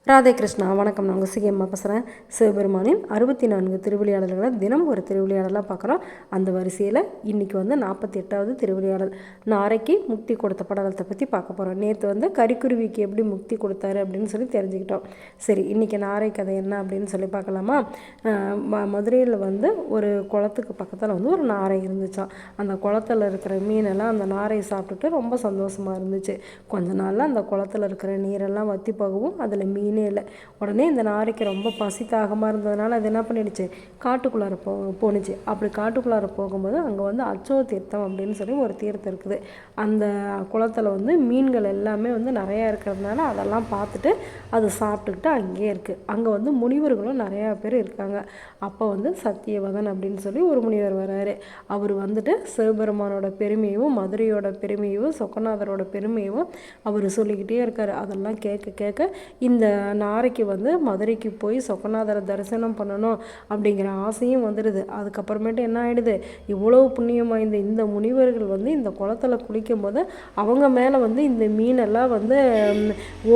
ராதே கிருஷ்ணா. வணக்கம். நாங்கள் சிகேம்மா பேசுகிறேன். சிவபெருமானின் 64 திருவிளையாடல்களை தினம் ஒரு திருவிளையாடலாக பார்க்குறோம். அந்த வரிசையில் இன்றைக்கி 48வது திருவிளையாடல் நாரைக்கு முக்தி கொடுத்த படலத்தை பற்றி பார்க்க போகிறோம். நேற்று கரிக்குருவிக்கு எப்படி முக்தி கொடுத்தாரு அப்படின்னு சொல்லி தெரிஞ்சுக்கிட்டோம். சரி, இன்றைக்கி நாரை கதை என்ன அப்படின்னு சொல்லி பார்க்கலாமா? மதுரையில் ஒரு குளத்துக்கு பக்கத்தில் ஒரு நாரை இருந்துச்சான். அந்த குளத்தில் இருக்கிற மீனெல்லாம் அந்த நாரை சாப்பிட்டுட்டு ரொம்ப சந்தோஷமாக இருந்துச்சு. கொஞ்ச நாளில் அந்த குளத்தில் இருக்கிற நீரெல்லாம் வற்றி போகவும் அதில் மீனே இல்லை. உடனே இந்த நாரைக்கு ரொம்ப பசி தாகமாக இருந்ததுனால அது என்ன பண்ணிடுச்சு, காட்டுக்குள்ளார போணுச்சு. அப்படி காட்டுக்குள்ளார போகும்போது அங்கே அச்சோ தீர்த்தம் அப்படின்னு சொல்லி ஒரு தீர்த்தம் இருக்குது. அந்த குளத்தில் மீன்கள் எல்லாமே நிறையா இருக்கிறதுனால அதெல்லாம் பார்த்துட்டு அது சாப்பிட்டுக்கிட்டு அங்கேயே இருக்குது. அங்கே முனிவர்களும் நிறையா பேர் இருக்காங்க. அப்போ சத்தியவதன் அப்படின்னு சொல்லி ஒரு முனிவர் வராரு. அவர் சிவபெருமானோட பெருமையும் மதுரையோட பெருமையும் சொக்கநாதரோட பெருமையும் அவர் சொல்லிக்கிட்டே இருக்கார். அதெல்லாம் கேட்க கேட்க இந்த நாரைக்கு மதுரைக்கு போய் சொக்கநாதரை தரிசனம் பண்ணணும் அப்படிங்கிற ஆசையும் வந்துடுது. அதுக்கப்புறமேட்டு என்ன ஆகிடுது, இவ்வளோ புண்ணியம் வாய்ந்த இந்த முனிவர்கள் இந்த குளத்தில் குளிக்கும் போது அவங்க மேலே இந்த மீனெல்லாம்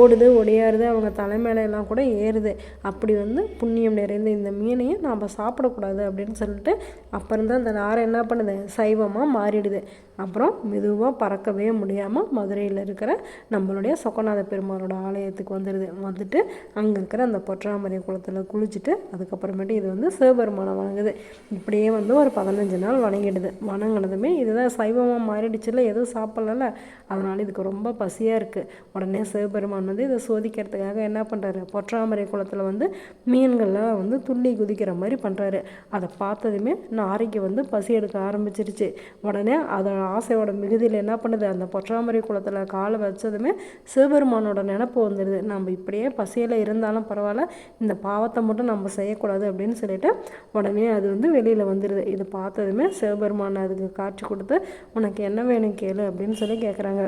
ஓடுது ஒடியாருது, அவங்க தலைமையிலெல்லாம் கூட ஏறுது. அப்படி புண்ணியம் நிறைந்த இந்த மீனையும் நாம் சாப்பிடக்கூடாது அப்படின்னு சொல்லிட்டு அப்புறம் தான் அந்த நாரை என்ன பண்ணுது, சைவமாக மாறிடுது. அப்புறம் மெதுவாக பறக்கவே முடியாமல் மதுரையில் இருக்கிற நம்மளுடைய சொக்கநாத பெருமானோட ஆலயத்துக்கு வந்துட்டு அங்கே இருக்கிற அந்த பொற்றாமரை குளத்தில் குளிச்சுட்டு அதுக்கப்புறமேட்டு இது சிவபெருமானை வணங்குது. இப்படியே ஒரு 15 நாள் வணங்கிடுது. வணங்கினதுமே இதுதான் சைவமாக மாறிடுச்சுல, எதுவும் சாப்பிடல. அதனால் இதுக்கு ரொம்ப பசியாக இருக்குது. உடனே சிவபெருமான் இதை சோதிக்கிறதுக்காக என்ன பண்ணுறாரு, பொற்றாமரை குளத்தில் மீன்கள்லாம் துள்ளி குதிக்கிற மாதிரி பண்ணுறாரு. அதை பார்த்ததுமே நாரைக்கு பசி எடுக்க ஆரம்பிச்சிருச்சு. உடனே அதோட ஆசையோட மிகுதியில் என்ன பண்ணுது, அந்த பொற்றாமரை குளத்தில் காலை வச்சதுமே சிவபெருமானோட நினப்பு வந்துடுது. நம்ம இப்படியே பசியில் இருந்தாலும் பரவாயில்ல, இந்த பாவத்தை மட்டும் நம்ம செய்யக்கூடாது அப்படின்னு சொல்லிட்டு உடனே அது வெளியில் வந்துடுது. இது பார்த்ததுமே சிவபெருமான் அதுக்கு காட்சி கொடுத்து உனக்கு என்ன வேணும் கேளு அப்படின்னு சொல்லி கேட்குறாங்க.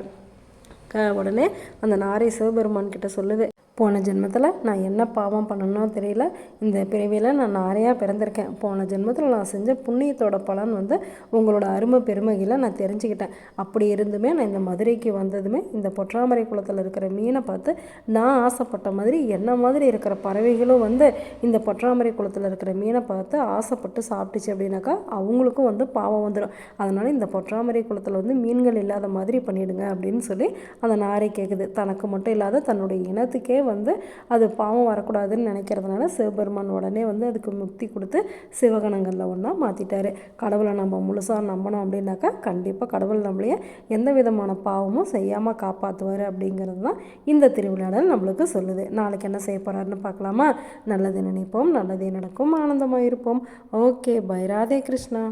உடனே அந்த நாரை சிவபெருமான் கிட்ட சொல்லுது, போன ஜென்மத்தில் நான் என்ன பாவம் பண்ணணும்னோ தெரியல, இந்த பிறவியில் நான் நாரையாக பிறந்திருக்கேன். போன ஜென்மத்தில் நான் செஞ்ச புண்ணியத்தோட பலன் உங்களோட அருமை பெருமைகளை நான் தெரிஞ்சுக்கிட்டேன். அப்படி இருந்துமே நான் இந்த மதுரைக்கு வந்ததுமே இந்த பொற்றாமரை குளத்தில் இருக்கிற மீனை பார்த்து நான் ஆசைப்பட்ட மாதிரி என்ன மாதிரி இருக்கிற பறவைகளும் இந்த பொற்றாமரை குளத்தில் இருக்கிற மீனை பார்த்து ஆசைப்பட்டு சாப்பிட்டுச்சு அப்படின்னாக்கா அவங்களுக்கும் பாவம் வந்துடும். அதனால் இந்த பொற்றாமரை குளத்தில் மீன்கள் இல்லாத மாதிரி பண்ணிவிடுங்க அப்படின்னு சொல்லி அந்த நாரை கேட்குது. தனக்கு மட்டும் இல்லாத தன்னுடைய இனத்துக்கே அது பாவம் வரக்கூடாதுன்னு நினைக்கிறதுனால சிவபெருமான் உடனே அதுக்கு முக்தி கொடுத்து சிவகணங்களில் ஒன்றா மாற்றிட்டாரு. கடவுளை நம்ம முழுசாக நம்பணும் அப்படின்னாக்கா கண்டிப்பாக கடவுள் நம்மளையே எந்த விதமான பாவமும் செய்யாமல் காப்பாற்றுவார் அப்படிங்கிறது தான் இந்த திருவிளையாடல் நம்மளுக்கு சொல்லுது. நாளைக்கு என்ன செய்ய போகிறாருன்னு பார்க்கலாமா? நல்லது நினைப்போம், நல்லதே நடக்கும், ஆனந்தமாக இருப்போம். Okay, bye. ராதே கிருஷ்ணா.